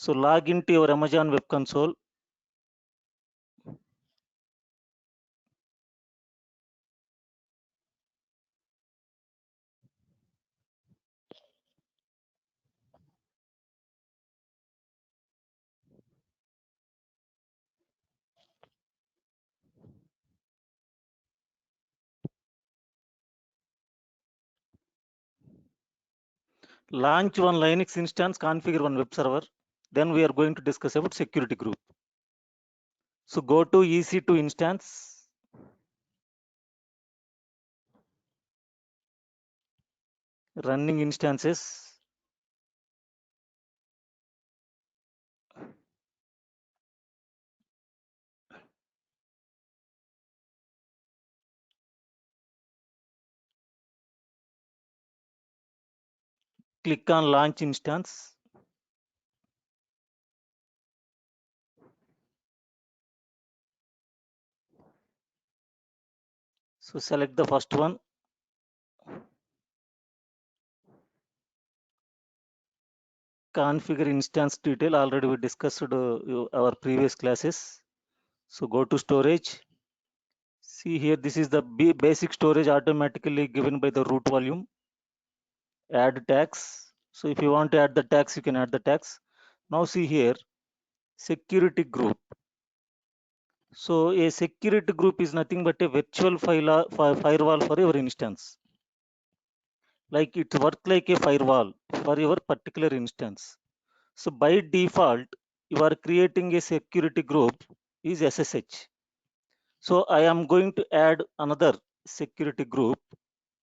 So log into your Amazon Web Console. Launch one Linux instance, configure one web server. Then we are going to discuss about security group. So go to EC2 instance. Running instances. Click on launch instance. So select the first one. Configure instance detail. Already we discussed our previous classes. So go to storage. See here, this is the basic storage automatically given by the root volume. Add tags. So if you want to add the tags, you can add the tags. Now see here, security group. So a security group is nothing but a virtual firewall for your instance. Like it works like a firewall for your particular instance. So by default, you are creating a security group is SSH. So I am going to add another security group.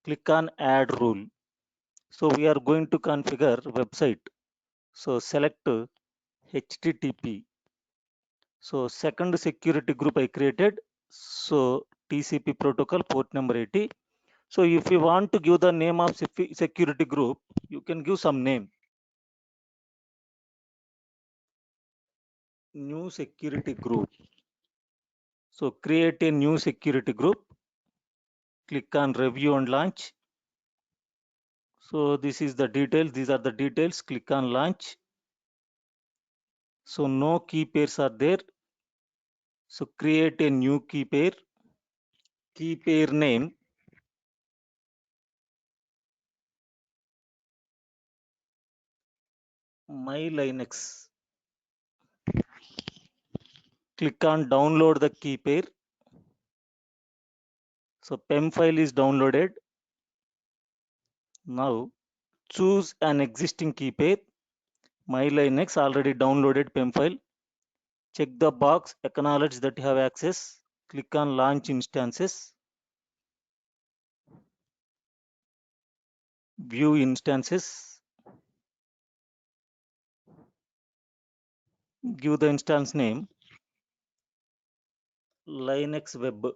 Click on add rule. So we are going to configure website. So select HTTP. So second security group I created. So TCP protocol port number 80. So if you want to give the name of security group, you can give some name. New security group. So create a new security group. Click on review and launch. So this is the details. These are the details. Click on launch. So no key pairs are there. So create a new key pair. Key pair name. My Linux. Click on download the key pair. So PEM file is downloaded. Now choose an existing key pair. My Linux already downloaded PEM file. Check the box, acknowledge that you have access. Click on launch instances. View instances. Give the instance name Linux Web.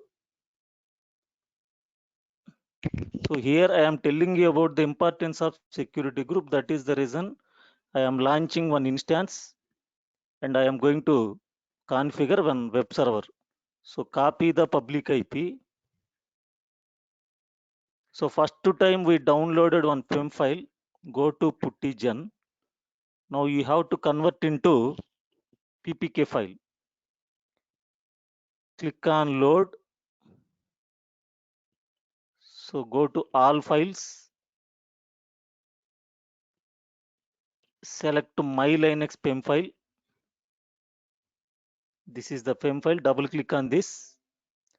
So here I am telling you about the importance of security group. That is the reason I am launching one instance and I am going to configure one web server. So copy the public IP. So first time we downloaded one PEM file. Go to puttygen. Now you have to convert into PPK file. Click on load. So go to all files. Select my Linux PEM file. This is the PEM file. Double click on this.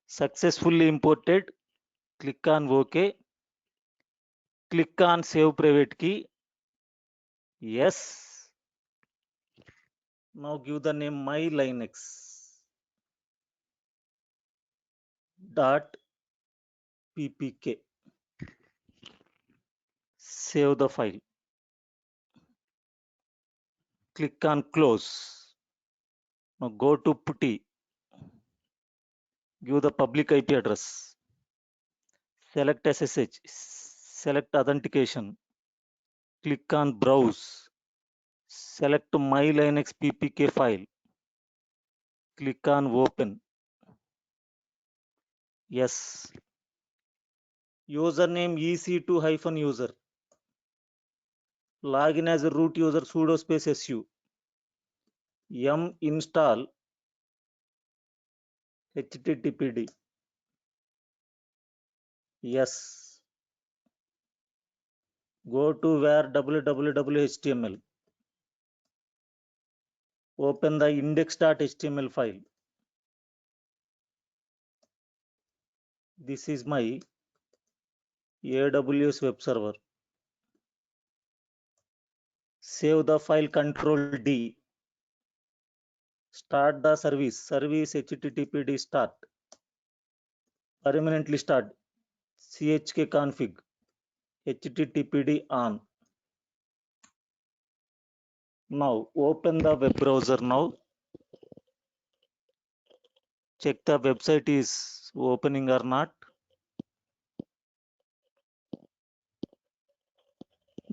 Successfully imported. Click on OK. Click on save private key. Yes. Now give the name my Linux dot ppk. Save the file. Click on close. Now go to putty. Give the public IP address. Select SSH. Select authentication. Click on browse. Select my Linux ppk file. Click on open. Yes. Username EC2-user. Login as a root user sudo space su. yum install httpd. Yes. Go to where www.html. Open the index.html file. This is my AWS web server. Save the file, Control D. Start the service httpd start. Permanently start. chk config httpd on. Now open the web browser now. Check the website is opening or not.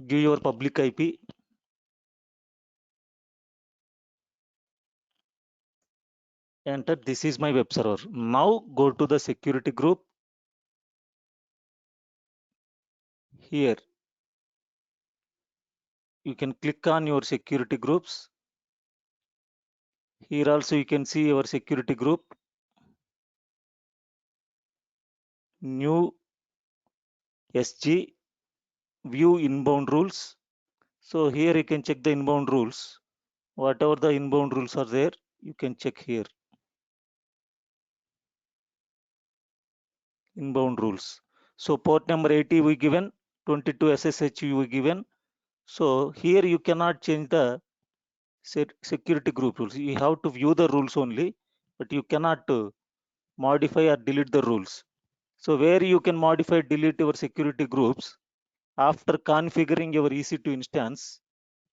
Give your public IP. Enter. This is my web server. Now go to the security group. Here you can click on your security groups. Here also you can see your security group. New SG, view inbound rules. So here you can check the inbound rules. Whatever the inbound rules are there, you can check here. Inbound rules. So port number 80 we given, 22 SSH we given. So here you cannot change the security group rules. You have to view the rules only, but you cannot modify or delete the rules. So where you can modify, delete your security groups after configuring your EC2 instance.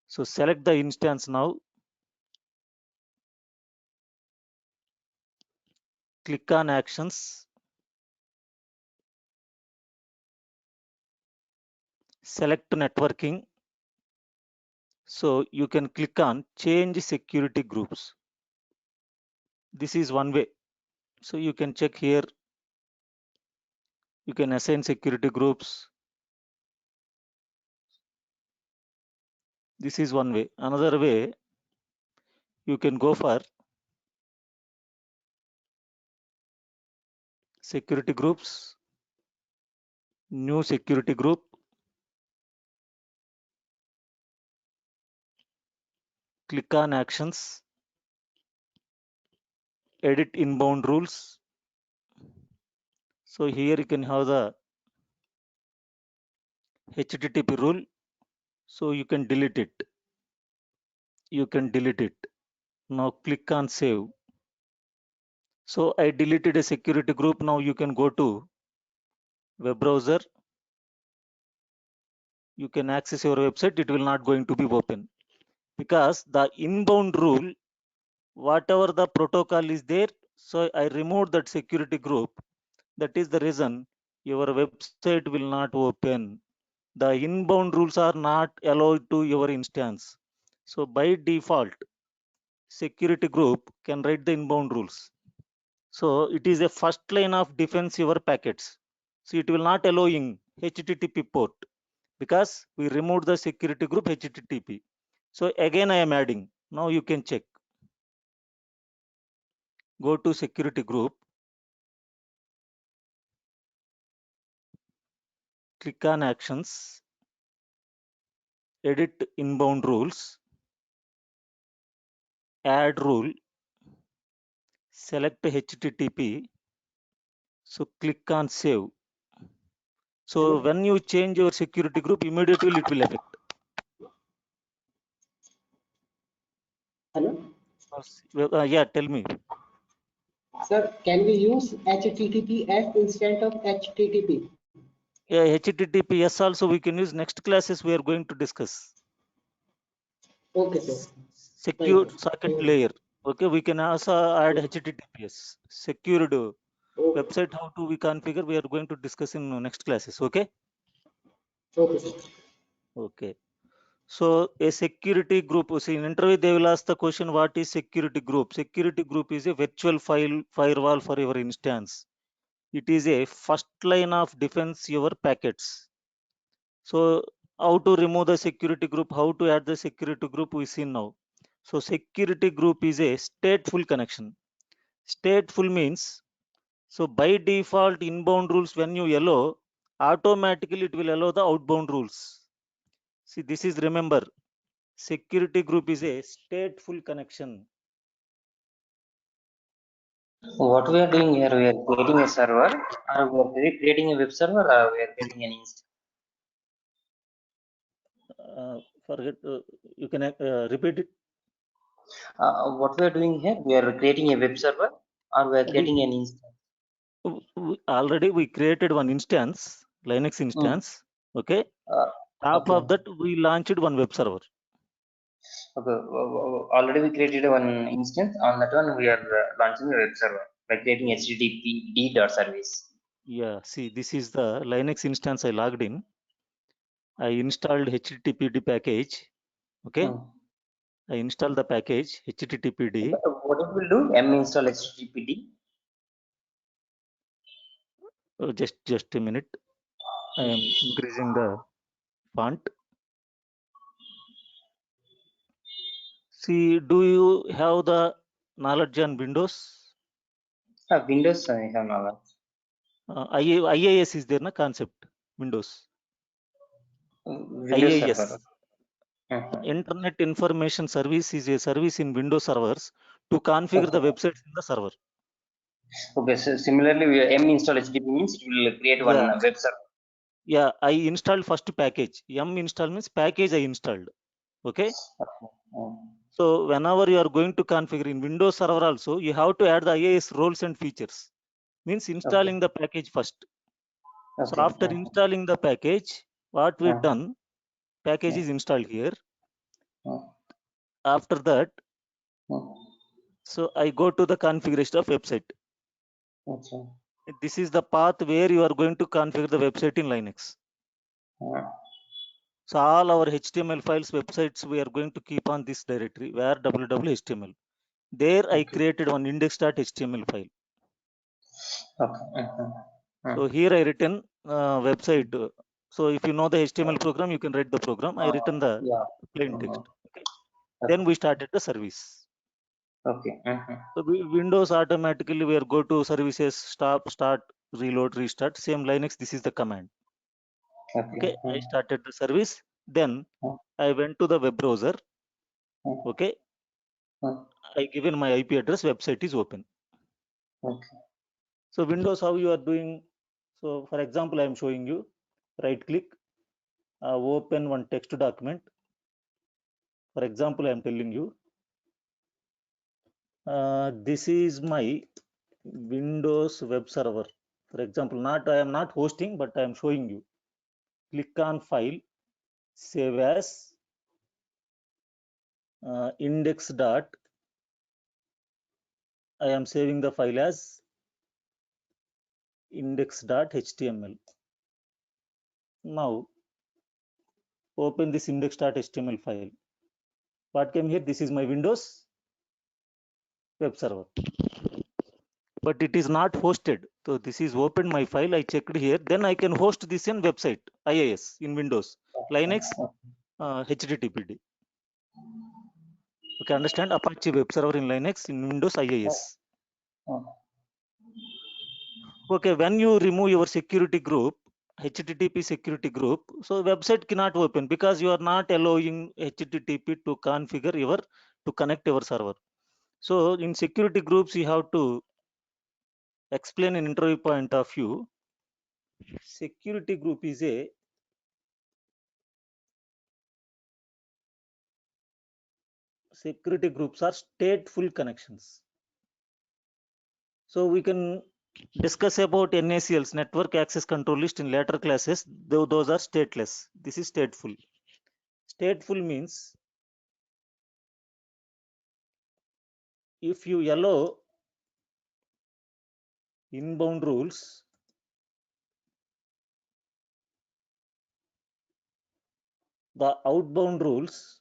So select the instance now. Click on actions. Select networking. So you can click on change security groups. This is one way. So you can check here. You can assign security groups. This is one way. Another way, you can go for security groups, new security group, click on actions, edit inbound rules. So here you can have the HTTP rule. So you can delete it. You can delete it. Now click on save. So I deleted a security group. Now you can go to web browser. You can access your website. It will not going to be open because the inbound rule, whatever the protocol is there. So I removed that security group. That is the reason your website will not open. The inbound rules are not allowed to your instance. So by default, security group can write the inbound rules. So it is a first line of defense your packets. So it will not allow in HTTP port because we removed the security group HTTP. So again I am adding. Now you can check. Go to security group. Click on actions. Edit inbound rules. Add rule. Select HTTP. So click on save. So Hello? when you change your security group, immediately it will affect. Hello? Yeah, tell me. Sir, can we use HTTPS instead of HTTP? Yeah, HTTPS also we can use. Next classes we are going to discuss. Okay, sir. Thank Secure you. socket Thank you. layer. Okay, we can also add Okay. HTTPS. Secured Okay, website, how to we configure, we are going to discuss in next classes. Okay. okay, sir. Okay. So a security group, see in interview they will ask the question, what is security group? Security group is a virtual firewall for your instance. It is a first line of defense your packets. So how to remove the security group, how to add the security group we see now. So security group is a stateful connection. Stateful means, so by default inbound rules when you allow, automatically it will allow the outbound rules. See, this is, remember, security group is a stateful connection. What we are doing here, we are creating a server, or we are creating a web server, or we are creating an instance. Forget, you can repeat it. What we are doing here, we are creating a web server, or we are creating an instance. Already we created one instance, Linux instance. Okay. Top Okay. of that, we launched one web server. Okay. Already we created one instance. On that one, we are launching a web server by creating HTTP dot service. Yeah. See, this is the Linux instance I logged in. I installed HTTPD package. Okay. I installed the package HTTPD. What it will do? M install HTTPD. Just a minute. I am increasing the font. See, do you have the knowledge on Windows? Windows I have knowledge. IaaS is there na concept, Windows. Windows IaaS. server. Internet Information Service is a service in Windows servers to configure the websites in the server. Okay, so similarly, we M install HTTP means it will create one Yeah. web server. Yeah, I installed first package. M install means package I installed. Okay. So whenever you are going to configure in Windows server also, you have to add the IaaS roles and features. Means installing the package first. So after installing the package, what we done, package is installed here. After that, so I go to the configuration of website. This is the path where you are going to configure the website in Linux. So all our HTML files, websites, we are going to keep on this directory where www.html. There I created one index.html file. So here I written website. So if you know the HTML program, you can write the program. I written the plain text. Okay. Then we started the service. So Windows automatically we are go to services, stop, start, reload, restart. Same Linux, this is the command. Okay, I started the service. Then I went to the web browser. Okay, I given my IP address. Website is open. So Windows, how you are doing? So for example, I am showing you. Right click, open one text document. For example, I am telling you. This is my Windows web server. For example, I am not hosting, but I am showing you. Click on file, save as, index dot. I am saving the file as index.html. Now open this index.html file. What came here? This is my Windows web server, but it is not hosted. So this is open my file. I checked here. Then I can host this in website IaaS in Windows, Linux, HTTPD. Okay, understand? Apache web server in Linux, in Windows IaaS. Okay, when you remove your security group, HTTP security group, so website cannot open because you are not allowing HTTP to configure to connect your server. So in security groups, you have to explain an interview point of view. Security group is a security groups are stateful connections. So we can discuss about NACLs, network access control list, in later classes. Those are stateless. This is stateful. Stateful means if you allow inbound rules, the outbound rules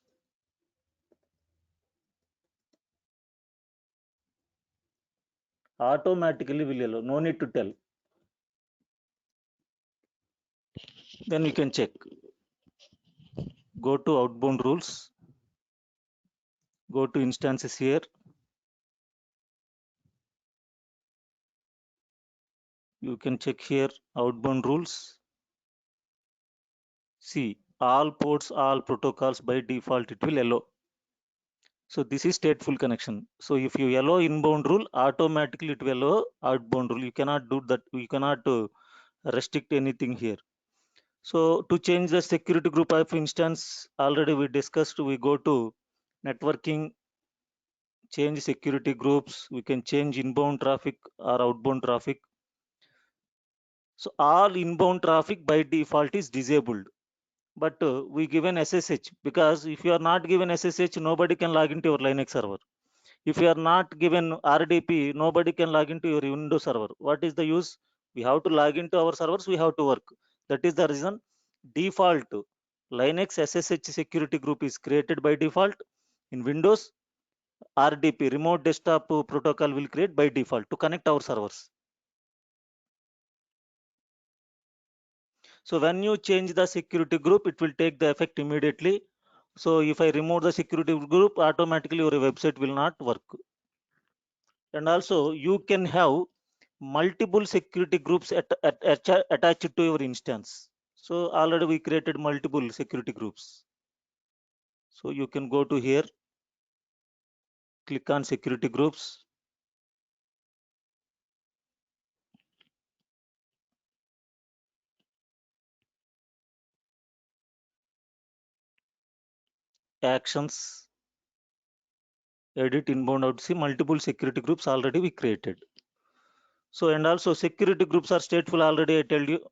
automatically will allow. No need to tell. Then we can check. Go to outbound rules. Go to instances here. You can check here outbound rules. See, all ports, all protocols by default it will allow. So this is stateful connection. So if you allow inbound rule, automatically it will allow outbound rule. You cannot do that. You cannot restrict anything here. So to change the security group of instance, already we discussed, we go to networking, change security groups. We can change inbound traffic or outbound traffic. So all inbound traffic by default is disabled. But we given SSH, because if you are not given SSH, nobody can log into your Linux server. If you are not given RDP, nobody can log into your Windows server. What is the use? We have to log into our servers, we have to work. That is the reason default Linux SSH security group is created by default. In Windows, RDP, remote desktop protocol, will create by default to connect our servers. So when you change the security group, it will take the effect immediately. So if I remove the security group, automatically your website will not work. And also you can have multiple security groups attached to your instance. So already we created multiple security groups. So you can go to here, click on security groups. Actions, edit inbound out. See, multiple security groups already we created. So and also security groups are stateful. Already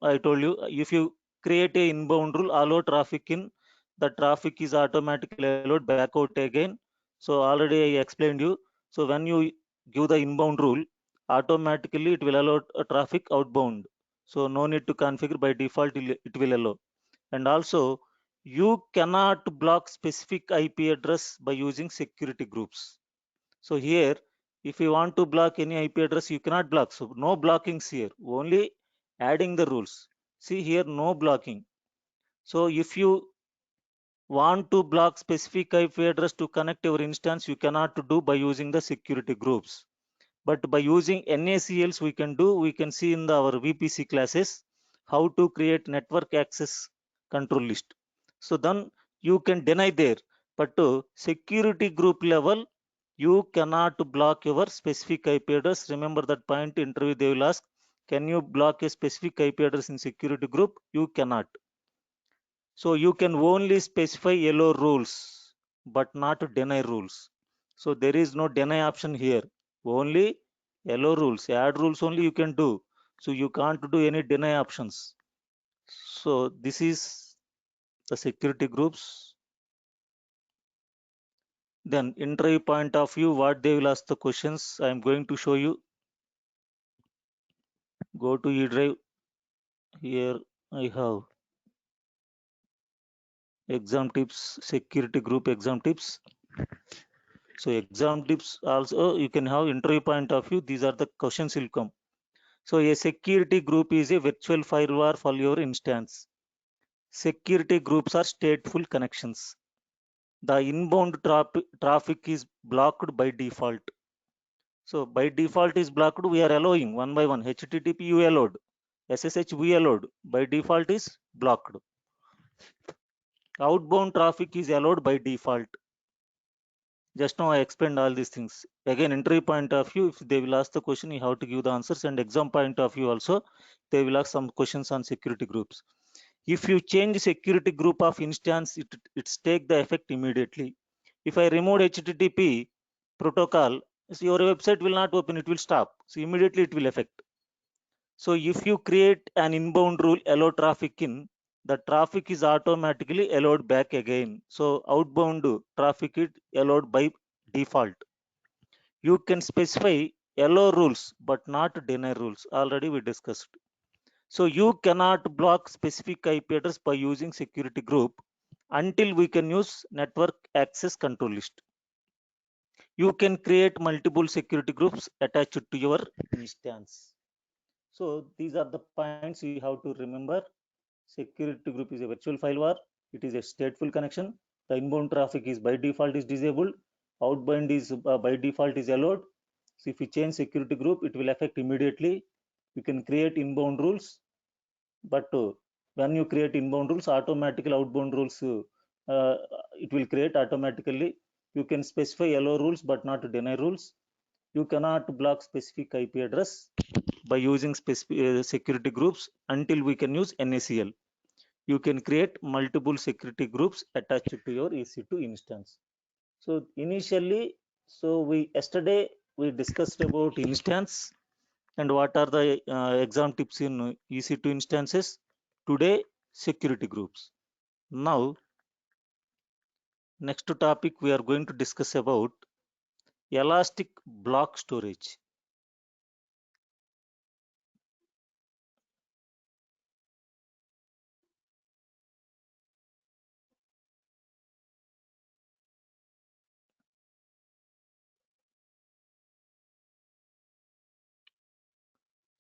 I told you, if you create a inbound rule, allow traffic in, the traffic is automatically allowed back out again. So already I explained you. So when you give the inbound rule, automatically it will allow a traffic outbound. So no need to configure, by default it will allow. And also you cannot block specific IP address by using security groups. So here, if you want to block any IP address, you cannot block. So no blockings here, only adding the rules. See here, no blocking. So if you want to block specific IP address to connect your instance, you cannot do by using the security groups. But by using NACLs, we can see in our VPC classes how to create network access control list. So then you can deny there, but to security group level, you cannot block your specific IP address. Remember that point, interview they will ask, can you block a specific IP address in security group? You cannot. So you can only specify yellow rules, but not deny rules. So there is no deny option here. Only yellow rules, add rules only you can do. So you can't do any deny options. So this is the security groups. Then interview point of view, what they will ask the questions, I am going to show you. Go to eDrive. Here I have exam tips, security group exam tips. So exam tips also you can have interview point of view. These are the questions will come. So a security group is a virtual firewall for your instance. Security groups are stateful connections. The inbound traffic is blocked by default. So by default is blocked. We are allowing one by one. HTTP you allowed. SSH we allowed. By default is blocked. Outbound traffic is allowed by default. Just now I explained all these things. Again, entry point of view, if they will ask the question, you have to give the answers, and exam point of view also, they will ask some questions on security groups. If you change security group of instance, it's take the effect immediately. If I remove HTTP protocol, so your website will not open, it will stop. So immediately it will affect. So if you create an inbound rule, allow traffic in, the traffic is automatically allowed back again. So outbound traffic is allowed by default. You can specify allow rules, but not deny rules. Already we discussed. So you cannot block specific IP address by using security group until we can use network access control list. You can create multiple security groups attached to your instance. So these are the points you have to remember. Security group is a virtual firewall. It is a stateful connection. The inbound traffic is by default is disabled. Outbound is by default is allowed. So if you change security group, it will affect immediately. You can create inbound rules, but when you create inbound rules, automatically outbound rules it will create automatically. You can specify allow rules but not deny rules. You cannot block specific IP address by using specific security groups until we can use NACL. You can create multiple security groups attached to your EC2 instance. So initially, yesterday we discussed about instance and what are the exam tips in EC2 instances. Today, security groups. Now, next topic we are going to discuss about elastic block storage.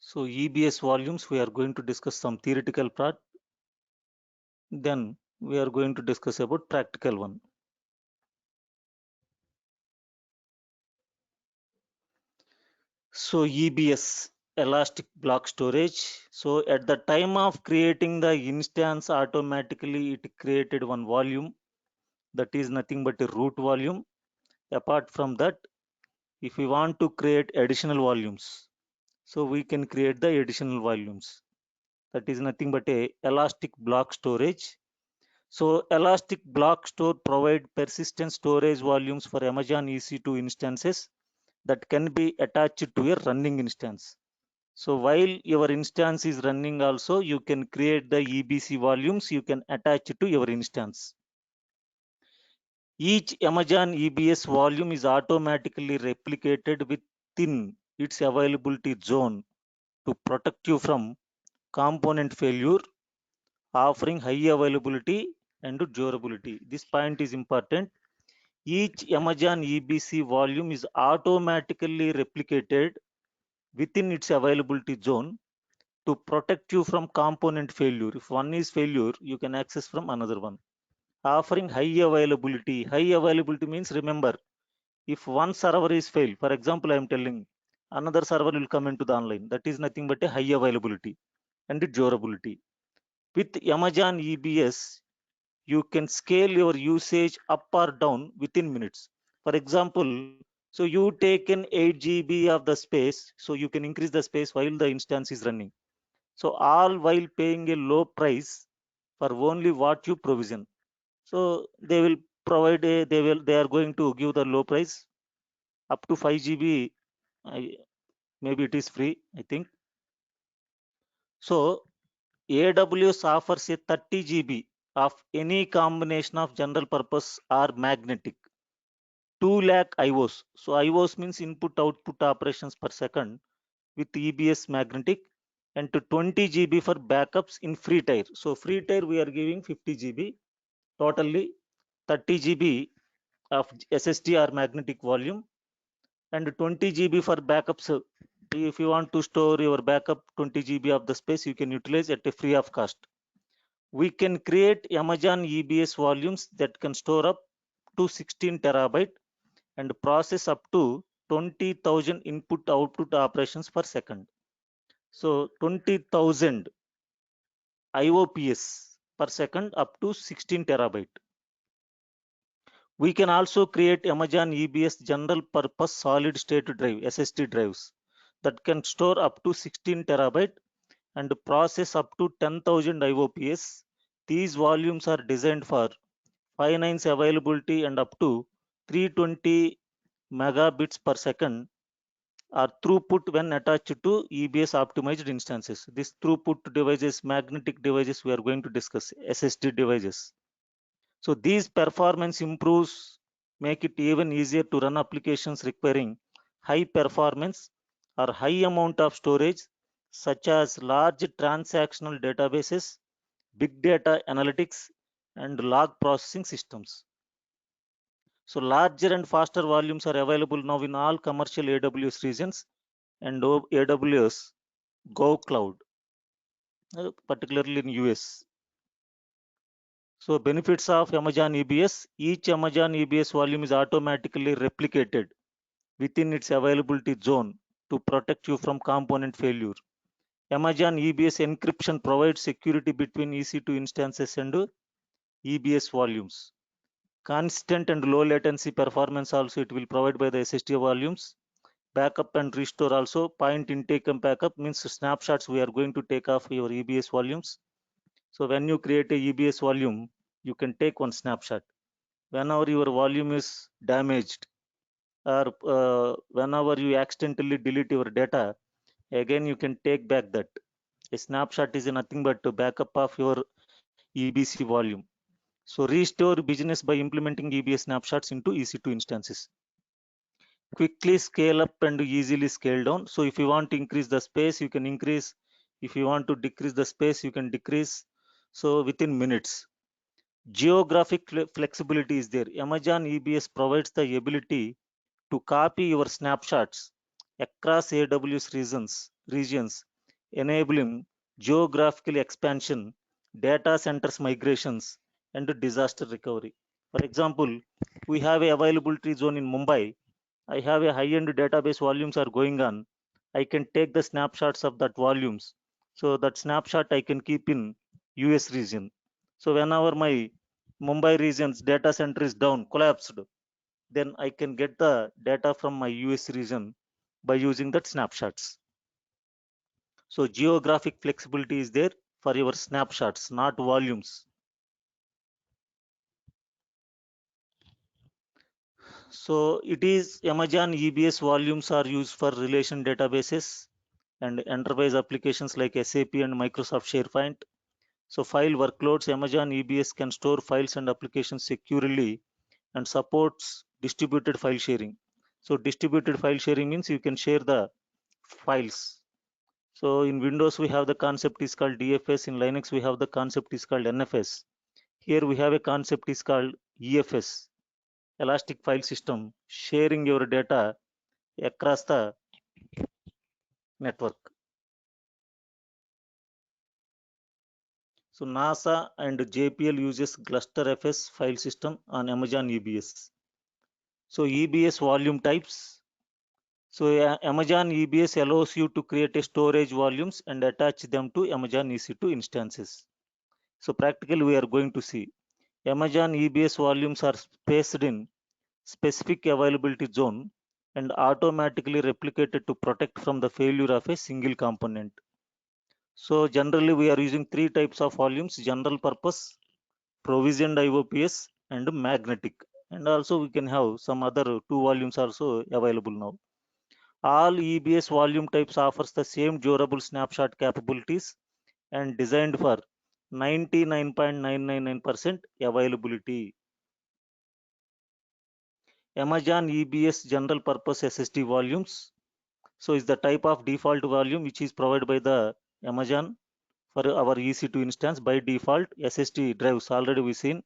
So EBS volumes, we are going to discuss some theoretical part. Then we are going to discuss about practical one. So EBS, elastic block storage. So at the time of creating the instance, automatically it created one volume that is nothing but a root volume. Apart from that, if we want to create additional volumes, so we can create the additional volumes. That is nothing but a elastic block storage. So elastic block store provide persistent storage volumes for Amazon EC2 instances that can be attached to a running instance. So while your instance is running also, you can create the EBC volumes you can attach to your instance. Each Amazon EBS volume is automatically replicated within its availability zone to protect you from component failure, offering high availability and durability. This point is important. Each Amazon EBC volume is automatically replicated within its availability zone to protect you from component failure. If one is failure, you can access from another one. Offering high availability. High availability means, remember, if one server is failed, for example, I am telling another server will come into the online. That is nothing but a high availability and durability. With Amazon EBS, you can scale your usage up or down within minutes. For example, so you take in 8 GB of the space, so you can increase the space while the instance is running. So all while paying a low price for only what you provision. So they will provide a, they are going to give the low price up to 5 GB. Maybe it is free, I think. So AWS offers a 30 GB of any combination of general purpose or magnetic 2 lakh IOs. So IOs means input output operations per second with EBS magnetic, and to 20 GB for backups in free tier. So free tier we are giving 50 GB, totally 30 GB of SSD or magnetic volume, and 20 GB for backups. If you want to store your backup 20 GB of the space, you can utilize at a free of cost. We can create Amazon EBS volumes that can store up to 16 terabyte and process up to 20,000 input output operations per second. So 20,000 IOPS per second up to 16 terabyte. We can also create Amazon EBS general purpose solid state drive SSD drives that can store up to 16 terabyte and process up to 10,000 IOPS. These volumes are designed for 5 nines availability and up to 320 megabits per second are throughput when attached to EBS optimized instances. This throughput devices, magnetic devices we are going to discuss, SSD devices. So these performance improves make it even easier to run applications requiring high performance or high amount of storage, such as large transactional databases, big data analytics, and log processing systems. So larger and faster volumes are available now in all commercial AWS regions and AWS Go Cloud, particularly in US. So benefits of Amazon EBS, each Amazon EBS volume is automatically replicated within its availability zone to protect you from component failure. Amazon EBS encryption provides security between EC2 instances and EBS volumes. Constant and low latency performance also it will provide by the SSD volumes. Backup and restore also. Point intake and backup means snapshots we are going to take off your EBS volumes. So when you create a EBS volume, you can take one snapshot. Whenever your volume is damaged or whenever you accidentally delete your data, again you can take back that. A snapshot is nothing but a backup of your EBC volume. So restore business by implementing EBS snapshots into EC2 instances. Quickly scale up and easily scale down. So if you want to increase the space, you can increase. If you want to decrease the space, you can decrease. So within minutes. Geographic flexibility is there. Amazon EBS provides the ability to copy your snapshots across AWS regions, enabling geographical expansion, data centers migrations, and disaster recovery. For example, we have a availability zone in Mumbai. I have a high-end database volumes are going on. I can take the snapshots of that volumes. So that snapshot I can keep in US region. So whenever my Mumbai region's data center is down, collapsed, then I can get the data from my US region by using that snapshots. So geographic flexibility is there for your snapshots, not volumes. So it is Amazon EBS volumes are used for relation databases and enterprise applications like SAP and Microsoft SharePoint. So file workloads, Amazon EBS can store files and applications securely and supports distributed file sharing. So distributed file sharing means you can share the files. So in Windows we have the concept is called DFS. In Linux we have the concept is called NFS. Here we have a concept is called EFS, Elastic File System, sharing your data across the network. So NASA and JPL uses ClusterFS file system on Amazon EBS. So EBS volume types. So Amazon EBS allows you to create a storage volumes and attach them to Amazon EC2 instances. So practically we are going to see Amazon EBS volumes are spaced in specific availability zone and automatically replicated to protect from the failure of a single component. So generally we are using three types of volumes: general purpose, provisioned IOPS, and magnetic. And also we can have some other two volumes also available now. All EBS volume types offers the same durable snapshot capabilities and designed for 99.999% availability. Amazon EBS general purpose SSD volumes. So is the type of default volume which is provided by the Amazon for our EC2 instance by default. SSD drives already we seen.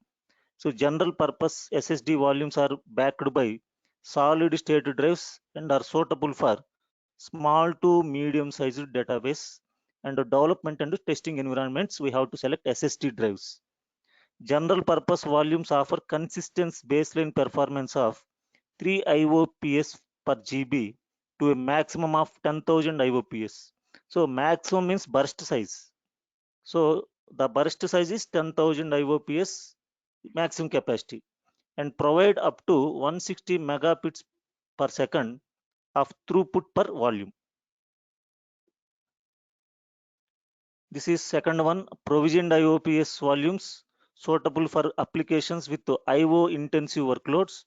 So general purpose SSD volumes are backed by solid state drives and are suitable for small to medium sized database and development and testing environments. We have to select SSD drives. General purpose volumes offer consistent baseline performance of 3 IOPS per GB to a maximum of 10,000 IOPS. So maximum means burst size. So the burst size is 10,000 IOPS maximum capacity and provide up to 160 megabits per second of throughput per volume. This is second one, provisioned IOPS volumes suitable for applications with IO intensive workloads.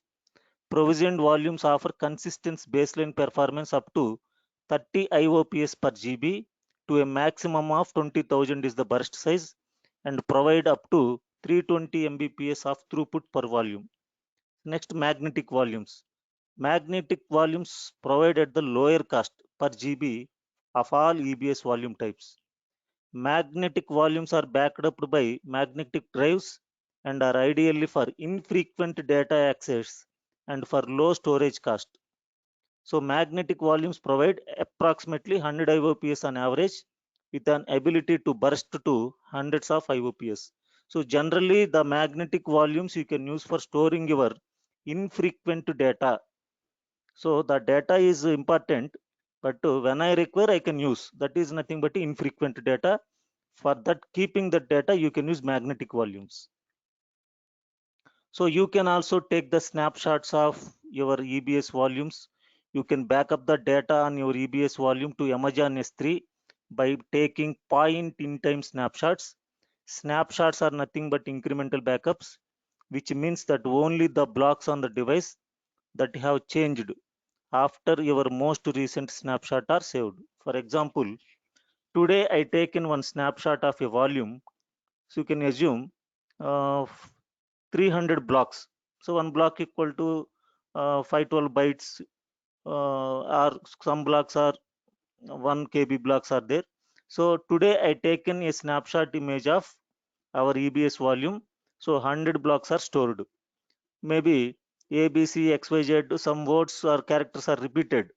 Provisioned volumes offer consistent baseline performance up to 30 IOPS per GB to a maximum of 20,000 is the burst size and provide up to 320 Mbps of throughput per volume. Next, magnetic volumes. Magnetic volumes provide at the lower cost per GB of all EBS volume types. Magnetic volumes are backed up by magnetic drives and are ideally for infrequent data access and for low storage cost. So magnetic volumes provide approximately 100 IOPS on average with an ability to burst to hundreds of IOPS. So generally the magnetic volumes you can use for storing your infrequent data. So the data is important, but when I require I can use. That is nothing but infrequent data. For that keeping the data you can use magnetic volumes. So you can also take the snapshots of your EBS volumes. You can back up the data on your EBS volume to Amazon S3 by taking point in time snapshots. Snapshots are nothing but incremental backups, which means that only the blocks on the device that have changed after your most recent snapshot are saved. For example, today I taken one snapshot of a volume. So you can assume 300 blocks. So one block equal to 512 bytes, or some blocks are 1 KB blocks are there. So today I taken a snapshot image of our EBS volume. So 100 blocks are stored. Maybe A, B, C, X, Y, Z, some words or characters are repeated.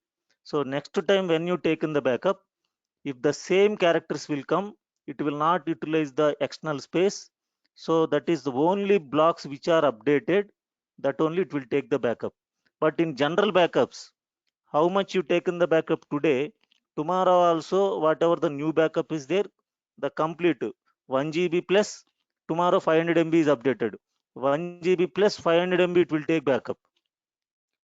So next time when you take in the backup, if the same characters will come, it will not utilize the external space. So that is the only blocks which are updated, that only it will take the backup. But in general backups, how much you take in the backup today, tomorrow also whatever the new backup is there, the complete 1 GB plus, tomorrow 500 MB is updated. 1 GB plus 500 MB it will take backup.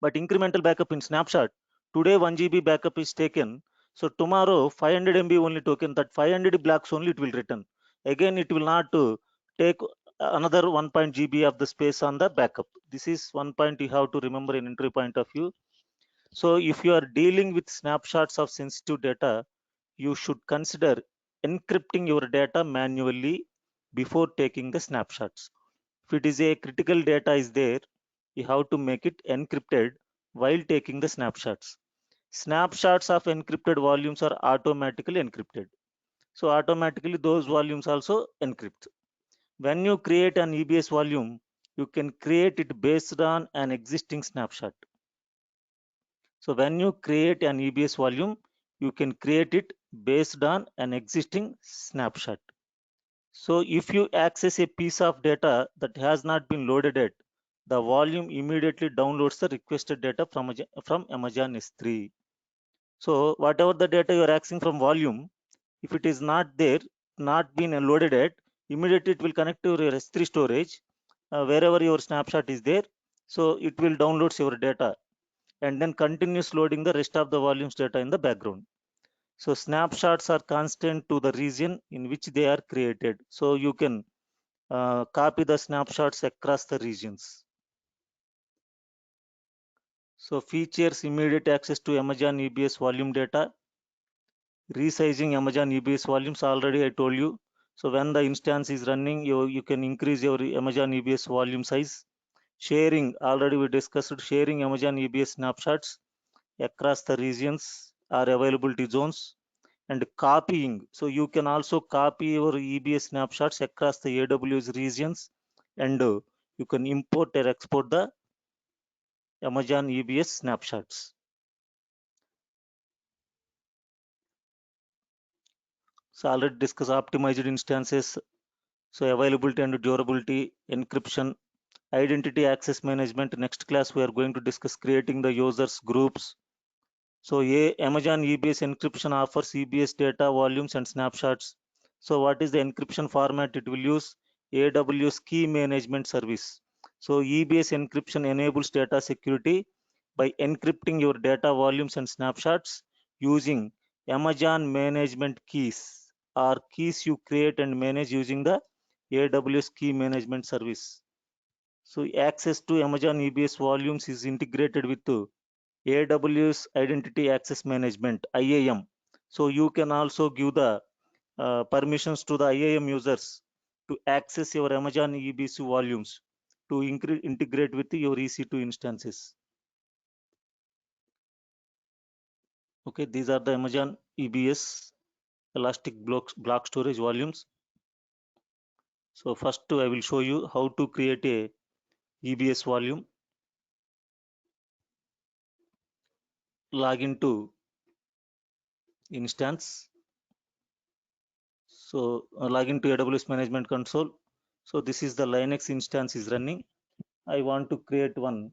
But incremental backup in snapshot, today 1 GB backup is taken, so tomorrow 500 MB only taken, that 500 blocks only it will return. Again it will not take another 1 GB of the space on the backup. This is one point you have to remember in entry point of view. So if you are dealing with snapshots of sensitive data, you should consider encrypting your data manually before taking the snapshots. If it is a critical data is there, you have to make it encrypted while taking the snapshots. Snapshots of encrypted volumes are automatically encrypted. So automatically those volumes also encrypt. When you create an EBS volume, you can create it based on an existing snapshot. So when you create an EBS volume, you can create it based on an existing snapshot. So if you access a piece of data that has not been loaded yet, the volume immediately downloads the requested data from Amazon S3. So whatever the data you are accessing from volume, if it is not there, not been loaded yet, immediately it will connect to your S3 storage, wherever your snapshot is there. So it will download your data and then continues loading the rest of the volumes data in the background. So snapshots are constant to the region in which they are created. So you can copy the snapshots across the regions. So features immediate access to Amazon EBS volume data. Resizing Amazon EBS volumes, already I told you. So when the instance is running, you can increase your Amazon EBS volume size. Sharing, already we discussed sharing Amazon EBS snapshots across the regions or availability zones. And copying, so you can also copy your EBS snapshots across the AWS regions, and you can import or export the Amazon EBS snapshots. So already discuss optimized instances, so availability and durability, encryption, identity access management. Next class we are going to discuss creating the users groups. So Amazon EBS encryption offers EBS data volumes and snapshots. So what is the encryption format it will use? AWS key management service. So EBS encryption enables data security by encrypting your data volumes and snapshots using Amazon management keys, or keys you create and manage using the AWS key management service. So access to Amazon EBS volumes is integrated with AWS Identity Access Management, IAM. So you can also give the permissions to the IAM users to access your Amazon EBS volumes to integrate with your EC2 instances. Okay, these are the Amazon EBS elastic block storage volumes. So first I will show you how to create a EBS volume. Log into instance. So log into AWS management console. So this is the Linux instance is running. I want to create one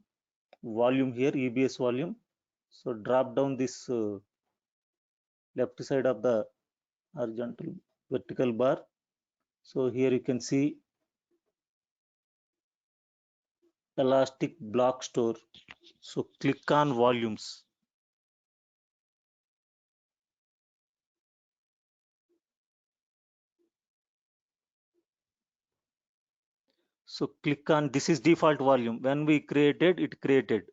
volume here, EBS volume. So drop down this left side of the horizontal vertical bar. So here you can see Elastic Block Store. So click on volumes. So click on, this is default volume. When we created, it created.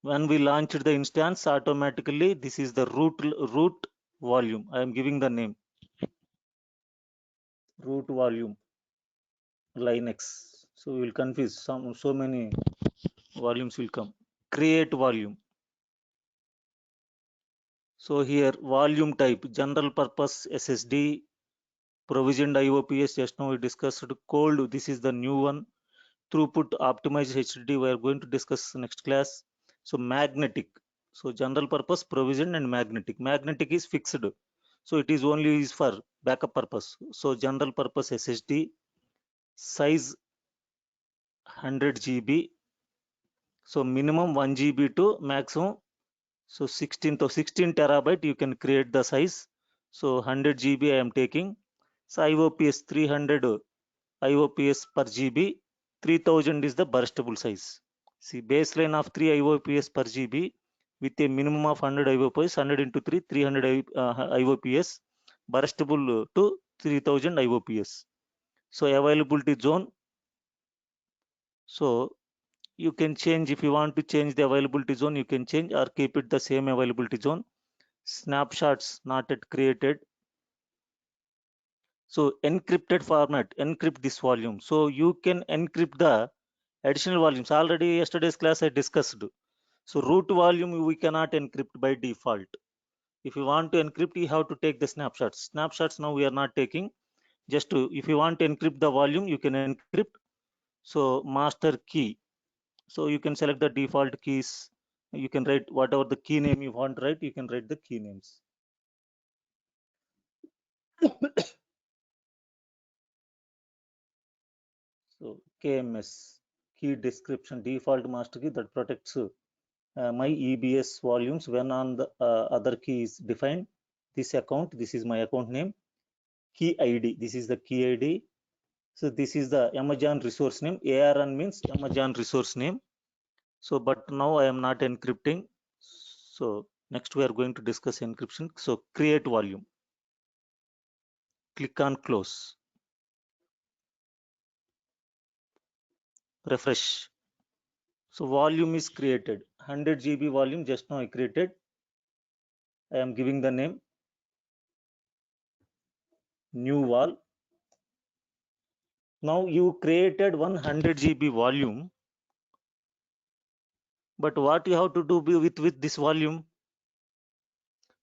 When we launched the instance, automatically this is the root volume. I am giving the name root volume Linux. So we will confuse so many volumes will come. Create volume. So here volume type general purpose SSD, provisioned IOPS. Just now we discussed cold. This is the new one. Throughput optimized HDD. We are going to discuss next class. So magnetic. So general purpose, provisioned, and magnetic. Magnetic is fixed. So it is only used for backup purpose. So general purpose SSD, size 100 GB. So minimum 1 GB to maximum. So 16 terabyte you can create the size. So 100 GB I am taking. So IOPS 300 IOPS per GB. 3000 is the burstable size. See, baseline of 3 IOPS per GB with a minimum of 100 IOPS, 100 into 3, 300 IOPS, burstable to 3000 IOPS. So availability zone. So you can change, if you want to change the availability zone, you can change or keep it the same availability zone. Snapshots not yet created. So encrypted format, encrypt this volume. So you can encrypt the additional volumes. Already yesterday's class I discussed. So root volume we cannot encrypt by default. If you want to encrypt, you have to take the snapshots. Snapshots now we are not taking. Just to, if you want to encrypt the volume, you can encrypt. So master key. So you can select the default keys. You can write whatever the key name you want, right? You can write the key names. So KMS, key description, default master key that protects my EBS volumes when on the other key is defined. This account, this is my account name. Key ID, this is the key ID. So this is the Amazon resource name. ARN means Amazon resource name. So, but now I am not encrypting. So next we are going to discuss encryption. So create volume. Click on close. Refresh. So volume is created. 100 GB volume just now I created. I am giving the name new vol. Now you created 100 GB volume. But what you have to do with this volume?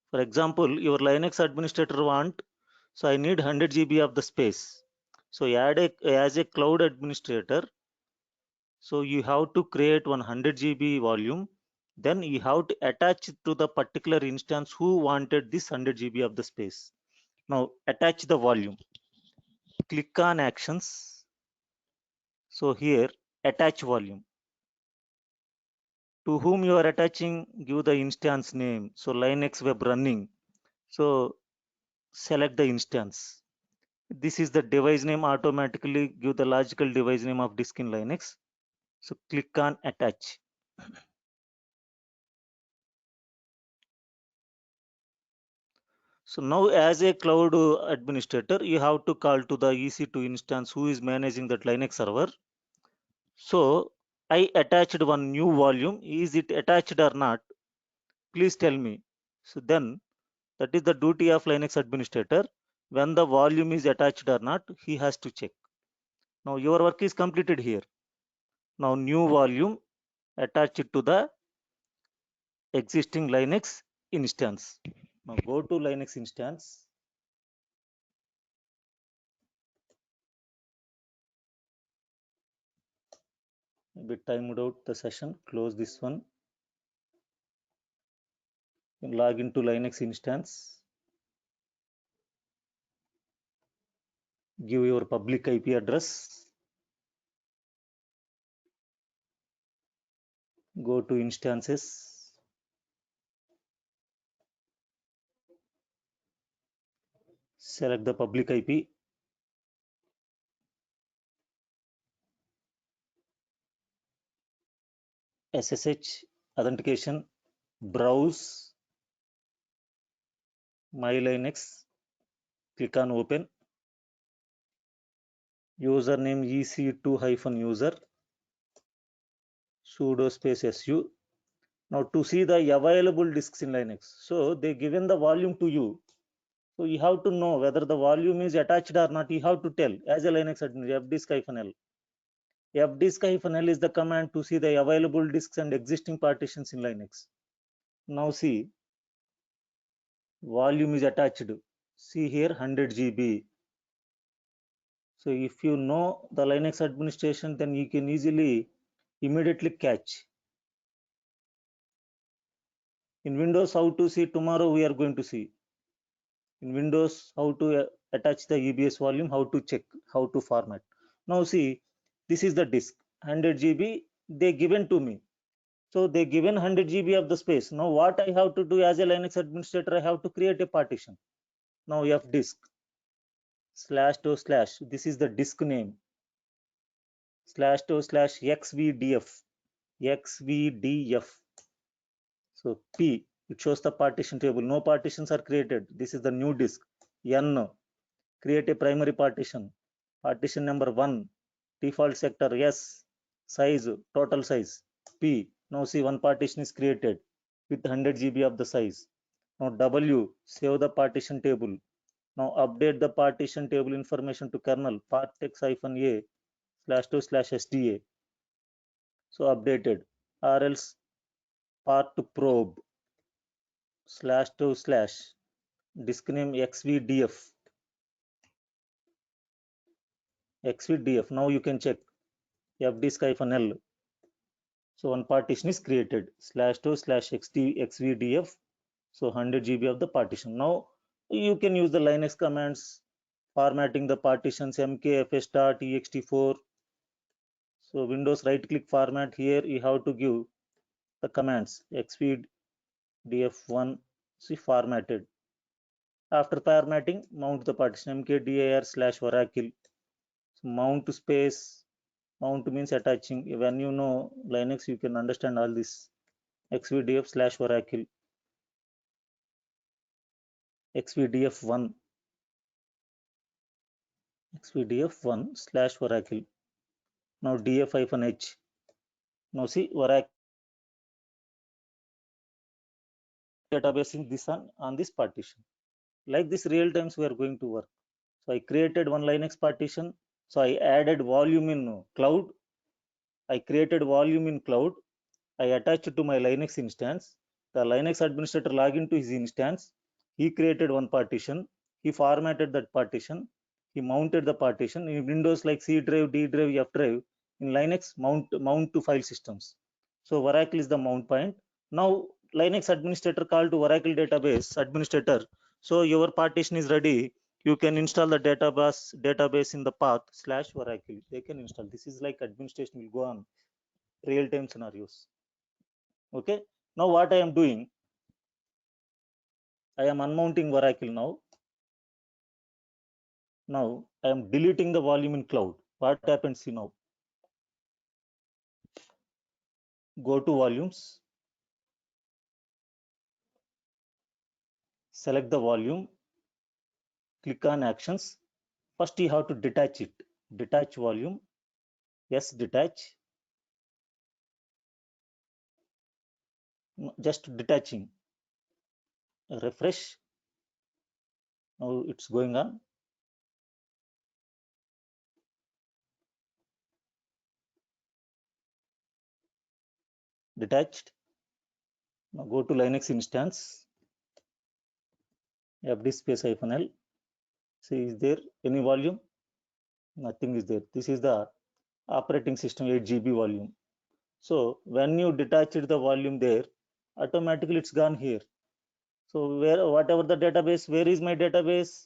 For example, your Linux administrator want, so I need 100 GB of the space. So as a cloud administrator, so you have to create 100 GB volume. Then you have to attach it to the particular instance who wanted this 100 GB of the space. Now attach the volume. Click on actions. So here attach volume. To whom you are attaching, give the instance name. So Linux web running. So select the instance. This is the device name, automatically give the logical device name of disk in Linux. So click on attach. So now as a cloud administrator, you have to call to the EC2 instance who is managing that Linux server. So I attached one new volume. Is it attached or not? Please tell me. So then that is the duty of Linux administrator. When the volume is attached or not, he has to check. Now your work is completed here. Now new volume, attach it to the existing Linux instance. Now go to Linux instance. Maybe timed out the session. Close this one. Log into Linux instance. Give your public IP address. Go to instances. Select the public IP. SSH authentication. Browse My Linux. Click on open. Username EC2-user. Sudo space su. Now to see the available disks in Linux. So they given the volume to you. So you have to know whether the volume is attached or not. You have to tell as a Linux admin fdisk-l. fdisk-l is the command to see the available disks and existing partitions in Linux. Now see, volume is attached. See here 100 GB. So if you know the Linux administration, then you can easily immediately catch. In Windows, how to see tomorrow we are going to see. In Windows, how to attach the EBS volume, how to check, how to format. Now see, this is the disk, 100 GB they given to me. So they given 100 GB of the space. Now what I have to do as a Linux administrator, I have to create a partition. Now fdisk // this is the disk name // xvdf. So P, it shows the partition table. No partitions are created. This is the new disk. N, create a primary partition. Partition number 1, default sector. S, size, total size. P, now see one partition is created with 100 GB of the size. Now W, save the partition table. Now update the partition table information to kernel partex-a /2/sda. So updated, or else part probe /2/ disk name xvdf. Now you can check fdisk-l. So one partition is created /2/xvdf. So 100 GB of the partition. Now you can use the Linux commands, formatting the partitions mkfs.ext4. So Windows right click format. Here you have to give the commands xvdf1. See formatted. After formatting, mount the partition mkdir/oracle. So mount space. Mount means attaching. When you know Linux, you can understand all this. xvdf/oracle. xvdf1. xvdf1/oracle. Now df-h. Now see Oracle database in this on this partition. Like this real times we are going to work. So I created one Linux partition. So I added volume in cloud. I created volume in cloud. I attached to my Linux instance. The Linux administrator log into his instance. He created one partition. He formatted that partition. He mounted the partition in Windows like C drive, D drive, F drive. In Linux, mount to file systems. So Oracle is the mount point. Now Linux administrator call to Oracle database administrator. So your partition is ready. You can install the database in the path /oracle. They can install. This is like administration will go on real-time scenarios. Okay. Now what I am doing, I am unmounting Oracle now. Now I am deleting the volume in cloud. What happens? See now. Go to volumes. Select the volume. Click on actions. First you have to detach it. Detach volume. Yes, detach. Just detaching. Refresh. Now it's going on. Detached. Now go to Linux instance. fd-l. See, is there any volume? Nothing is there. This is the operating system 8 GB volume. So when you detached the volume there, automatically it's gone here. So whatever the database, where is my database?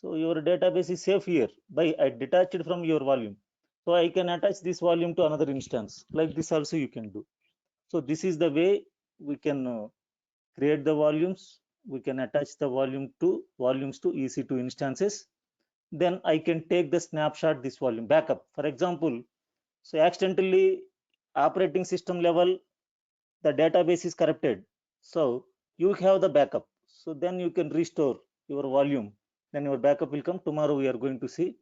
So your database is safe here by I detached from your volume. So I can attach this volume to another instance. Like this also you can do. So this is the way we can create the volumes. We can attach the volumes to EC2 instances. Then I can take the snapshot this volume backup. For example, so accidentally operating system level the database is corrupted. So you have the backup. So then you can restore your volume. Then your backup will come. Tomorrow we are going to see.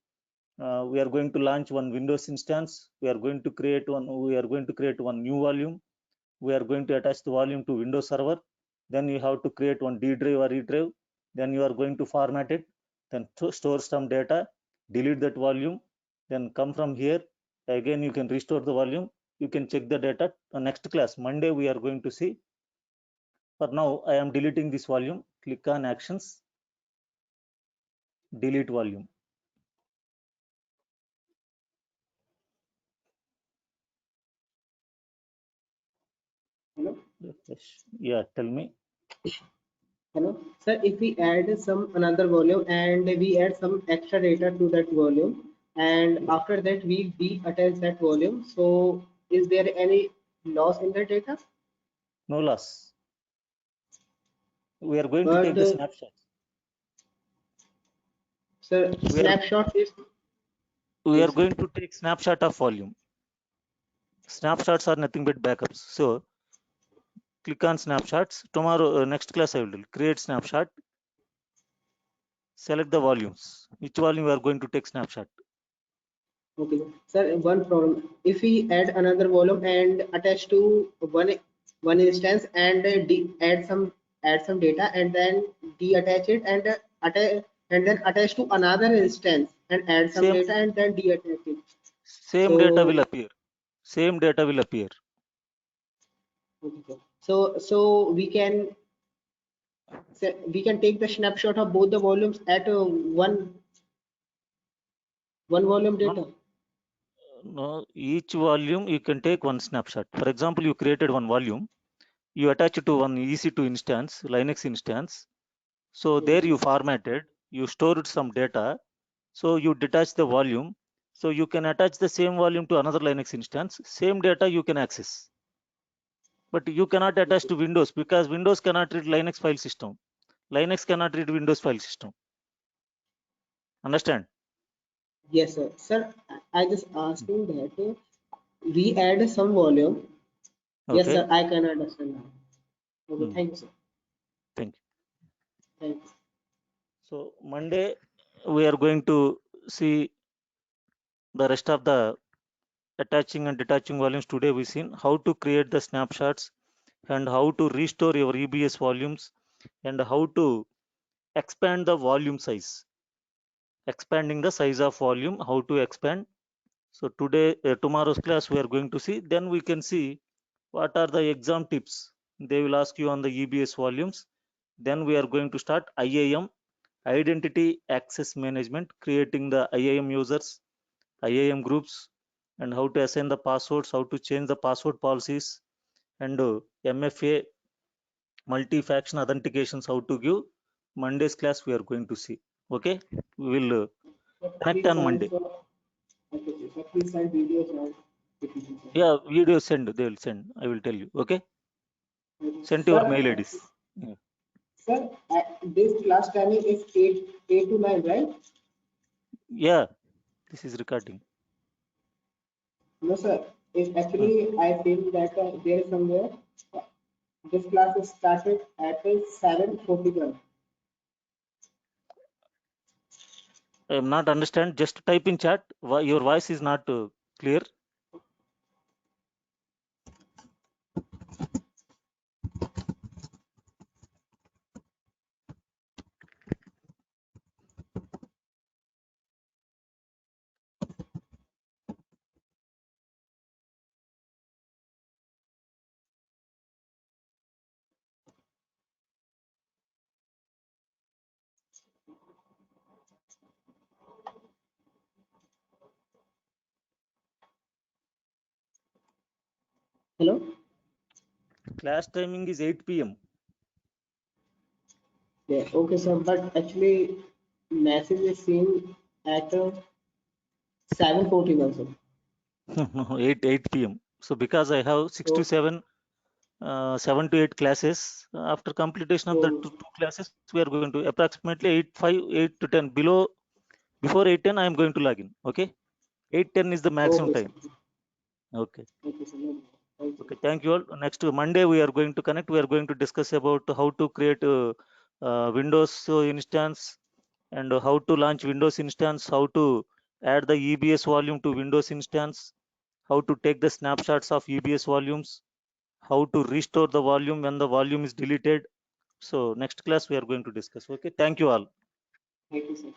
We are going to launch one Windows instance. We are going to create one new volume. We are going to attach the volume to Windows Server. Then you have to create one D drive or E drive. Then you are going to format it. Then to store some data. Delete that volume. Then come from here. Again, you can restore the volume. You can check the data. Next class, Monday, we are going to see. For now, I am deleting this volume. Click on Actions. Delete volume. Hello? Yeah, tell me. Hello? Sir, if we add some another volume and we add some extra data to that volume, and after that we de-attach that volume, so is there any loss in the data? No loss. We are going to take But the snapshot. sir, We are snapshot is we are yes, sir. going to take snapshot of volume. Snapshots are nothing but backups. So click on snapshots. Tomorrow, next class, I will do. Create snapshot. Select the volumes. Which volume you are going to take snapshot? Okay, sir. One problem. If we add another volume and attach to one instance and add some data and then de-attach it and attach and then attach to another instance and add some Same data and then de-attach it. same data will So, appear. Same data will appear. okay, sir. So we can take the snapshot of both the volumes at one volume No, data. no, each volume you can take one snapshot. For example, you created one volume. You attach it to one EC2 instance, Linux instance. So Yes, there sir. you formatted. You stored some data. So you detach the volume. So you can attach the same volume to another Linux instance. Same data you can access. But you cannot attach Okay. to Windows because Windows cannot read Linux file system. Linux cannot read Windows file system. Understand? Yes, sir. Sir, I just asking that we add some volume. Yes, Okay. sir, I can understand now. Okay, Hmm. thank you, sir. Thank you. Thank you. So Monday we are going to see the rest of the attaching and detaching volumes. Today we seen how to create the snapshots and how to restore your EBS volumes and how to expand the volume size. Expanding the size of volume, how to expand. So today, tomorrow's class we are going to see. Then we can see what are the exam tips. They will ask you on the EBS volumes. Then we are going to start IAM, Identity Access Management, creating the IAM users, IAM groups, and how to assign the passwords, how to change the password policies, and MFA, multi-faction authentications, how to give. Monday's class we are going to see. Okay, we will Sir, connect please on send Monday. so okay, sir, please send videos now. If you can send. Yeah, video send. They will send. I will tell you. Okay, Okay. send to your Sir, mail IDs. Yeah. sir, this class timing is 8 to 9, right? Yeah, this is recording. No, sir. It's Uh, actually I feel that there is somewhere uh, this class is started at 7:41. I am not understand. Just type in chat. Your voice is not clear. Hello? Class timing is 8 p.m. Yeah, okay, sir. But actually Message is seen at 7:41, sir. No, 8 p.m. So because I have 6 to So, 7, 7 to 8 classes. After completion of the so two classes, we are going to approximately 8, 5, 8 to 10. Below, before 8:10, I am going to log in. Okay, 8:10 is the maximum okay, time. sir. Okay. Okay, sir. No, thank you. Okay, thank you all. Next Monday we are going to connect. We are going to discuss about how to create Windows instance and how to launch Windows instance, how to add the EBS volume to Windows instance, how to take the snapshots of EBS volumes, how to restore the volume when the volume is deleted. So next class we are going to discuss. Okay, thank you all. Thank you, sir.